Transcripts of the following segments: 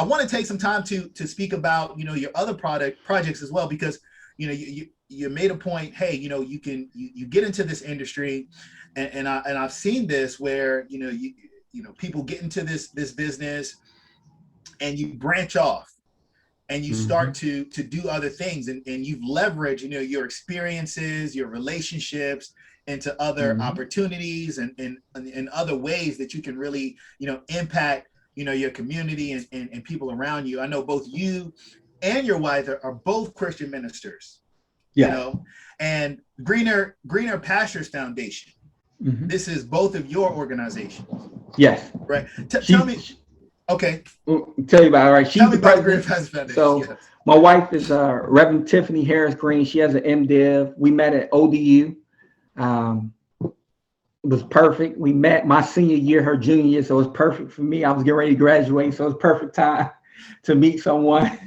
I want to take some time to speak about, your other projects as well, because, you made a point. Hey, you get into this industry, and I've seen this where, people get into this business, and you branch off, and you start to do other things, and you've leveraged, your experiences, your relationships into other opportunities, and other ways that you can really, impact, your community, and people around you. I know both you and your wife are both Christian ministers, and Greener Pastures Foundation. This is both of your organizations. Yes. Right. Tell me. Okay. Tell you about it. Right. She's the president. So yes. My wife is Reverend Tiffany Harris Green. She has an MDiv. We met at ODU. It was perfect. We met my senior year, her junior year, so it was perfect for me. I was getting ready to graduate, so it was perfect time to meet someone.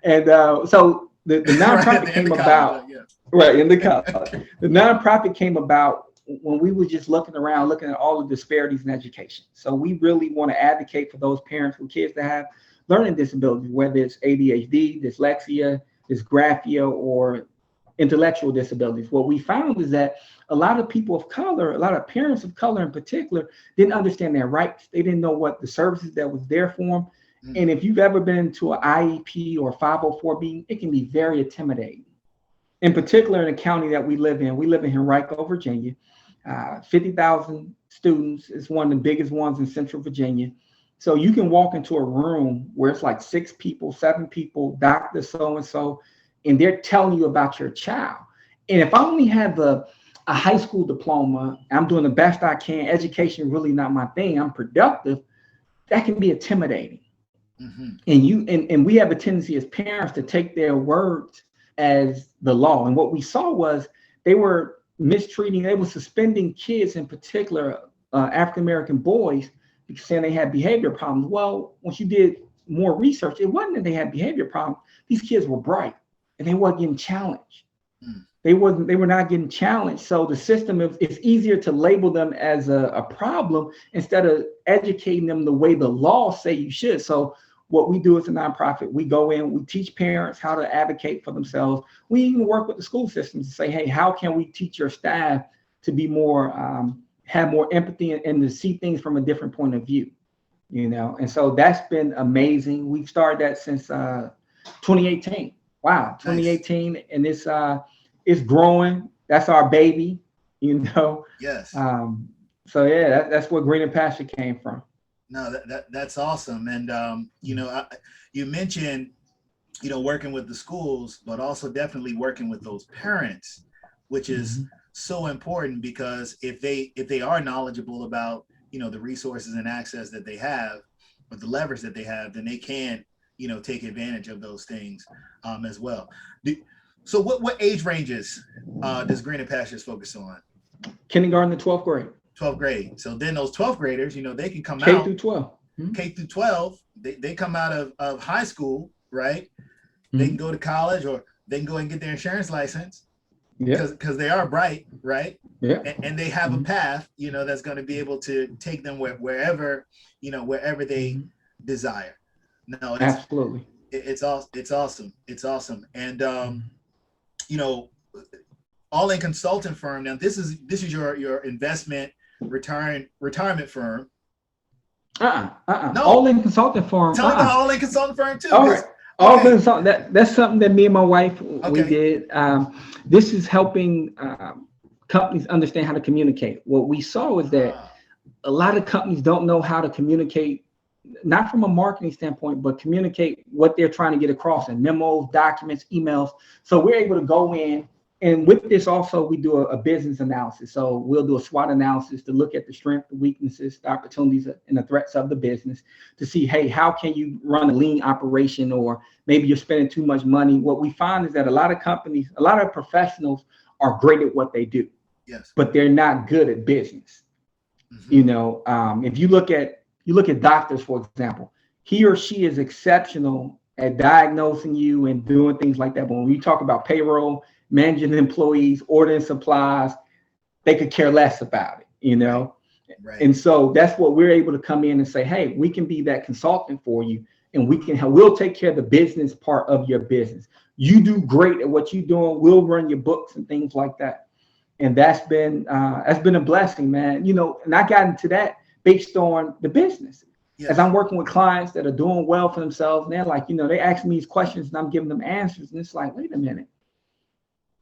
And so the nonprofit came about. Right, in the college. The nonprofit came about when we were just looking around, looking at all the disparities in education. So we really want to advocate for those parents with kids that have learning disabilities, whether it's ADHD, dyslexia, dysgraphia, or intellectual disabilities. What we found is that a lot of people of color, a lot of parents of color in particular, didn't understand their rights. They didn't know what the services that was there for them. And if you've ever been to an IEP or 504 meeting, it can be very intimidating. In particular, in the county that we live in Henrico, Virginia. 50,000 students. It's one of the biggest ones in Central Virginia. So you can walk into a room where it's like 6 people, 7 people, Dr. So-and-so, and they're telling you about your child. And if I only have a high school diploma, I'm doing the best I can, education really not my thing, I'm productive, that can be intimidating. And we have a tendency as parents to take their words as the law. And what we saw was they were mistreating, they were suspending kids, in particular African-American boys, because saying they had behavior problems. Well, once you did more research, it wasn't that they had behavior problems. These kids were bright and they weren't getting challenged. They were not getting challenged. So the system, it's easier to label them as a problem instead of educating them the way the law say you should. So what we do as a nonprofit, we go in, we teach parents how to advocate for themselves. We even work with the school systems to say, hey, how can we teach your staff to be more, have more empathy and to see things from a different point of view, And so that's been amazing. We've started that since 2018. Wow, 2018, nice. And it's growing. That's our baby, Yes. So yeah, that's where Greener Pasture came from. No, that's awesome. And, you mentioned, working with the schools, but also definitely working with those parents, which is so important, because if they are knowledgeable about, the resources and access that they have, or the leverage that they have, then they can, take advantage of those things as well. So what age ranges does Greener Pastures focus on? Kindergarten to 12th grade. 12th grade. So then those 12th graders, they can come K out. through 12. K through 12, they come out of high school, right? They can go to college, or they can go and get their insurance license, because they are bright, right? Yeah. And they have a path, that's going to be able to take them wherever they desire. No, absolutely. It's awesome. It's awesome. And All In Consulting Firm. Now this is your investment retirement firm. No. All In Consulting Firm. Tell me about All In Consulting Firm too. All right. All In Consulting. That's something that me and my wife we did. This is helping companies understand how to communicate. What we saw is that a lot of companies don't know how to communicate, not from a marketing standpoint, but communicate what they're trying to get across in memos, documents, emails. So we're able to go in. And with this also, we do a business analysis. So we'll do a SWOT analysis to look at the strengths, the weaknesses, the opportunities, and the threats of the business to see, hey, how can you run a lean operation, or maybe you're spending too much money. What we find is that a lot of companies, a lot of professionals are great at what they do, but they're not good at business. If you look at doctors, for example, he or she is exceptional at diagnosing you and doing things like that. But when we talk about payroll, managing employees, ordering supplies, they could care less about it, Right. And so that's what we're able to come in and say, hey, we can be that consultant for you. and we'll take care of the business part of your business. You do great at what you're doing. We'll run your books and things like that. And that's been a blessing, man. And I got into that based on the business. Yes. As I'm working with clients that are doing well for themselves, and they're like, they ask me these questions and I'm giving them answers. And it's like, wait a minute.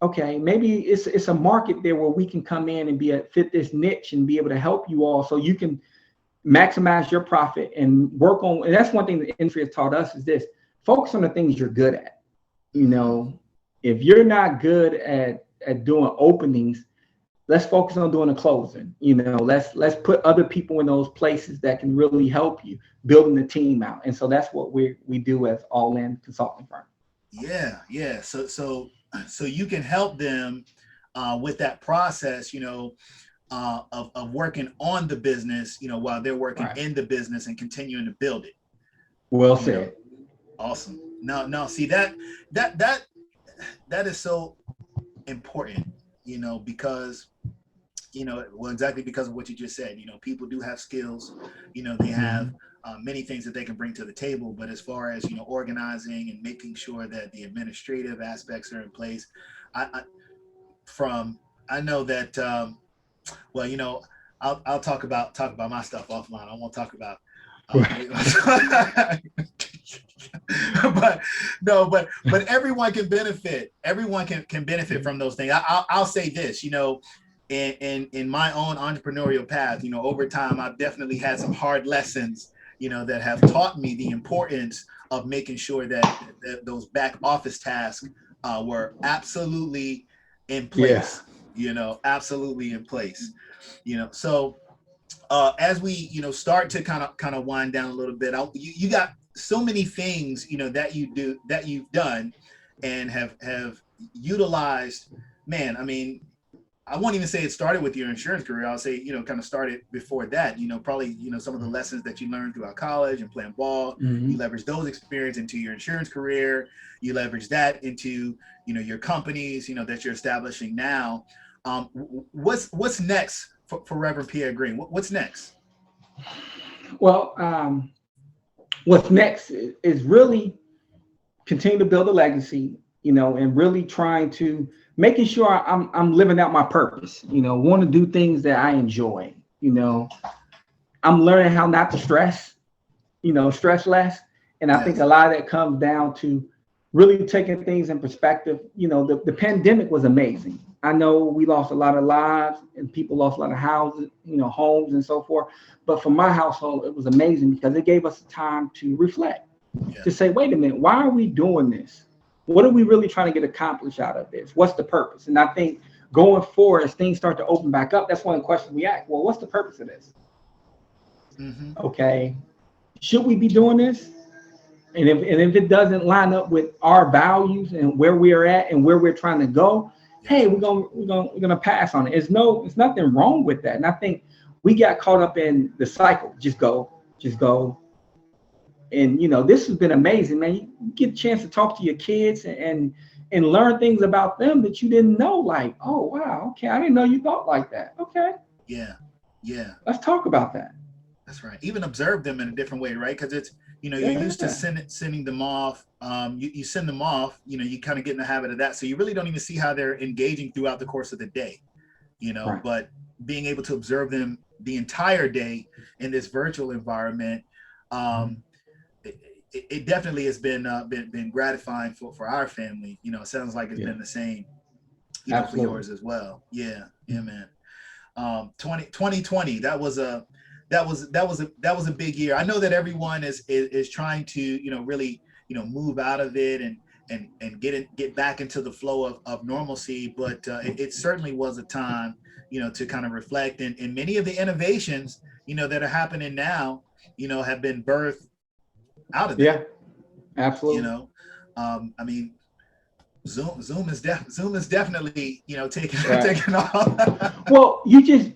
Okay, maybe it's a market there where we can come in and fit this niche and be able to help you all so you can maximize your profit and work on. And that's one thing the industry has taught us is this: focus on the things you're good at. If you're not good at doing openings, let's focus on doing the closing. Let's put other people in those places that can really help you building the team out. And so that's what we do as All In Consulting Firm. Yeah. So you can help them with that process, of working on the business, while they're working in the business and continuing to build it. Well said. Awesome. No. See that is so important, because, exactly because of what you just said. People do have skills, they have many things that they can bring to the table. But as far as, organizing and making sure that the administrative aspects are in place, I know that, I'll talk about my stuff offline. I won't talk about, but everyone can benefit. Everyone can benefit from those things. I'll say this, in my own entrepreneurial path, over time, I've definitely had some hard lessons, that have taught me the importance of making sure that those back office tasks were absolutely in place. Absolutely in place. So as we start to kind of wind down a little bit, you got so many things that you've done and have utilized. Man, I mean, I won't even say it started with your insurance career. I'll say, kind of started before that, probably, some of the lessons that you learned throughout college and playing ball, you leverage those experience into your insurance career. You leverage that into, your companies, that you're establishing now. What's next for Reverend Pierre Green? What's next? Well, what's next is really continue to build a legacy, and really trying to making sure I'm living out my purpose, want to do things that I enjoy, I'm learning how not to stress, stress less. And I think a lot of that comes down to really taking things in perspective. The pandemic was amazing. I know we lost a lot of lives and people lost a lot of houses, homes and so forth. But for my household, it was amazing because it gave us time to reflect, to say, wait a minute, why are we doing this? What are we really trying to get accomplished out of this? What's the purpose? And I think going forward, as things start to open back up, that's one of the questions we ask. Well, what's the purpose of this? Okay. Should we be doing this? And if it doesn't line up with our values and where we are at and where we're trying to go, hey, we're gonna pass on it. It's nothing wrong with that. And I think we got caught up in the cycle. Just go. And this has been amazing, man. You get a chance to talk to your kids and learn things about them that you didn't know. Like, oh wow, okay, I didn't know you thought like that. Okay. Yeah. Let's talk about that. That's right. Even observe them in a different way, right? Because it's you're used to sending them off. You send them off. You kind of get in the habit of that, so you really don't even see how they're engaging throughout the course of the day. Right. But being able to observe them the entire day in this virtual environment. It definitely has been gratifying for our family. It sounds like it's been the same, for yours as well. Yeah, man. 2020, that was a big year. I know that everyone is trying to really move out of it and get back into the flow of normalcy. But it certainly was a time to kind of reflect, and many of the innovations that are happening now have been birthed out of that. Yeah, absolutely. I mean, Zoom is definitely taking off. Well,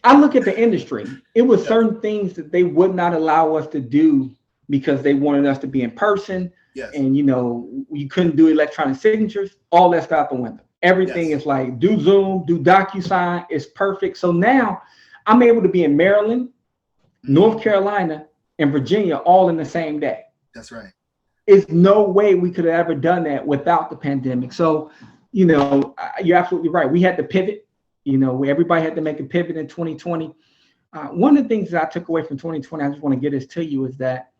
I look at the industry. It was certain things that they would not allow us to do because they wanted us to be in person. Yes. And you couldn't do electronic signatures. All that's out the window. Everything is like do Zoom, do DocuSign. It's perfect. So now I'm able to be in Maryland, North Carolina, and Virginia all in the same day. That's right. it's no way we could have ever done that without the pandemic. So, you're absolutely right. We had to pivot. Everybody had to make a pivot in 2020. One of the things that I took away from 2020, I just want to get this to you, is that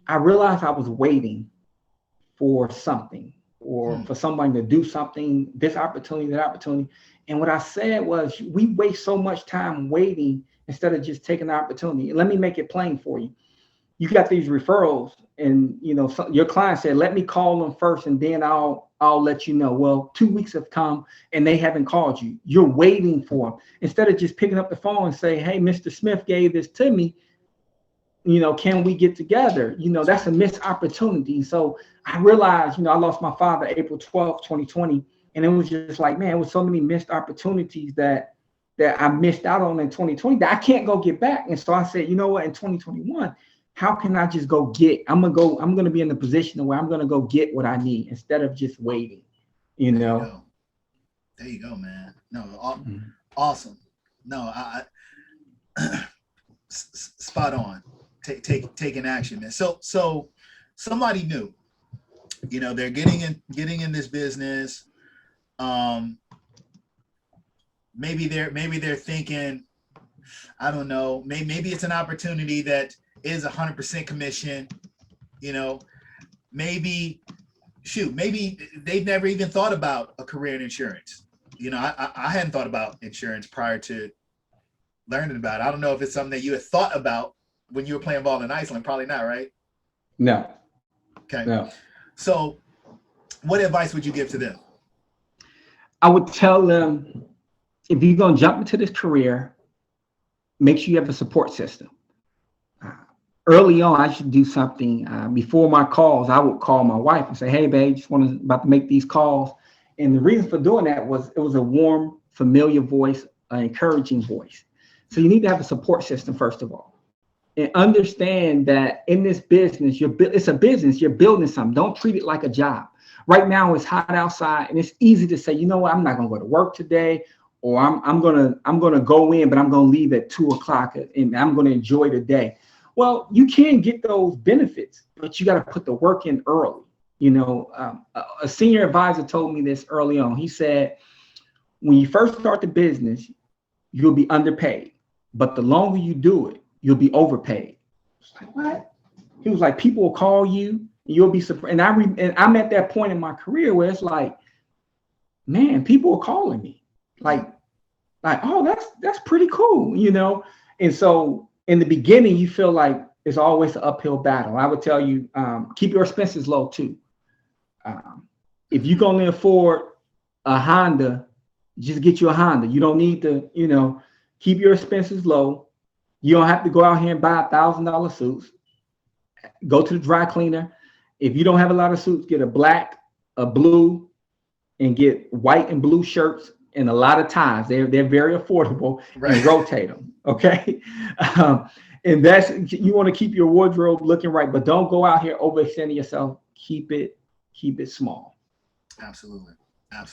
I realized I was waiting for something, or for somebody to do something, this opportunity, that opportunity. And what I said was, we waste so much time waiting instead of just taking the opportunity. Let me make it plain for you. You got these referrals, and your client said, let me call them first and then I'll let you know. Well, 2 weeks have come and they haven't called you. You're waiting for them. Instead of just picking up the phone and say, hey, Mr. Smith gave this to me, can we get together? That's a missed opportunity. So I realized, I lost my father April 12th, 2020. And it was just like, man, it was so many missed opportunities that I missed out on in 2020 that I can't go get back. And so I said, you know what, in 2021, how can I just go get, I'm going to be in the position where I'm going to go get what I need instead of just waiting, There you go, man. No, awesome. No, I spot on. Taking action, man. So somebody new, they're getting in this business. Maybe they're thinking, I don't know, maybe it's an opportunity that is 100% commission, maybe they've never even thought about a career in insurance. I hadn't thought about insurance prior to learning about it. I don't know if it's something that you had thought about when you were playing ball in Iceland. Probably not, right? No. Okay. No. So what advice would you give to them? I would tell them, if you're going to jump into this career, make sure you have a support system. Early on, I should do something. Before my calls, I would call my wife and say, hey, babe, about to make these calls. And the reason for doing that was it was a warm, familiar voice, an encouraging voice. So you need to have a support system, first of all. And understand that in this business, it's a business, you're building something. Don't treat it like a job. Right now, it's hot outside, and it's easy to say, you know what, I'm not going to go to work today, or I'm gonna go in, but I'm going to leave at 2:00 and I'm going to enjoy the day. Well, you can get those benefits, but you got to put the work in early. A senior advisor told me this early on. He said, when you first start the business, you'll be underpaid, but the longer you do it, you'll be overpaid. I was like, what? He was like, people will call you, and you'll be surprised. And I'm at that point in my career where it's like, man, people are calling me. Like, oh, that's pretty cool, And so in the beginning, you feel like it's always an uphill battle. I would tell you, keep your expenses low too. If you can only afford a Honda, just get you a Honda. You don't need to, keep your expenses low. You don't have to go out here and buy $1,000 suits. Go to the dry cleaner. If you don't have a lot of suits, get a black, a blue, and get white and blue shirts. And a lot of times they're very affordable, right? And rotate them. Okay. And you want to keep your wardrobe looking right, but don't go out here overextending yourself. Keep it small. Absolutely. Yeah.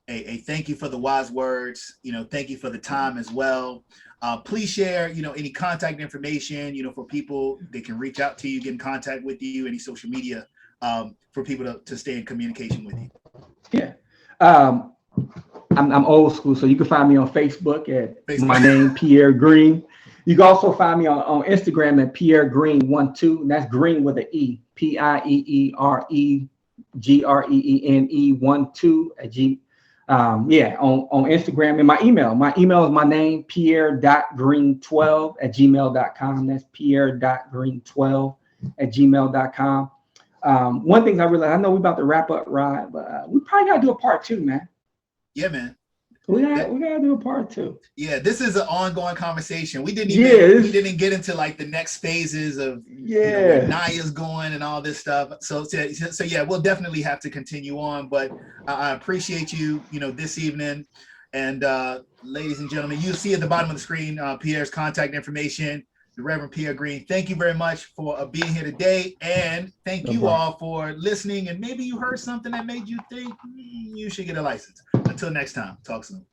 Hey, thank you for the wise words. Thank you for the time as well. Please share, any contact information, for people that can reach out to you, get in contact with you, any social media, for people to stay in communication with you. Yeah. I'm old school, so you can find me on Facebook at my name, Pierre Green. You can also find me on Instagram at Pierre Green 12, and that's Green with an E, PIEEREGREENE 12 at G. On Instagram, and my email is my name, pierre.green12 at gmail.com. That's pierre.green12 at gmail.com. One thing I realized, I know we're about to wrap up, Rod, but we probably got to do a part 2, man. Yeah, man. We gotta do a part 2. Yeah, this is an ongoing conversation. We didn't get into like the next phases of where Naya's going and all this stuff. So yeah, we'll definitely have to continue on. But I appreciate you, this evening. And ladies and gentlemen, you'll see at the bottom of the screen Pierre's contact information. The Reverend Pierre Green. Thank you very much for being here today, and thank you all for listening. And maybe you heard something that made you think you should get a license. Until next time, talk soon.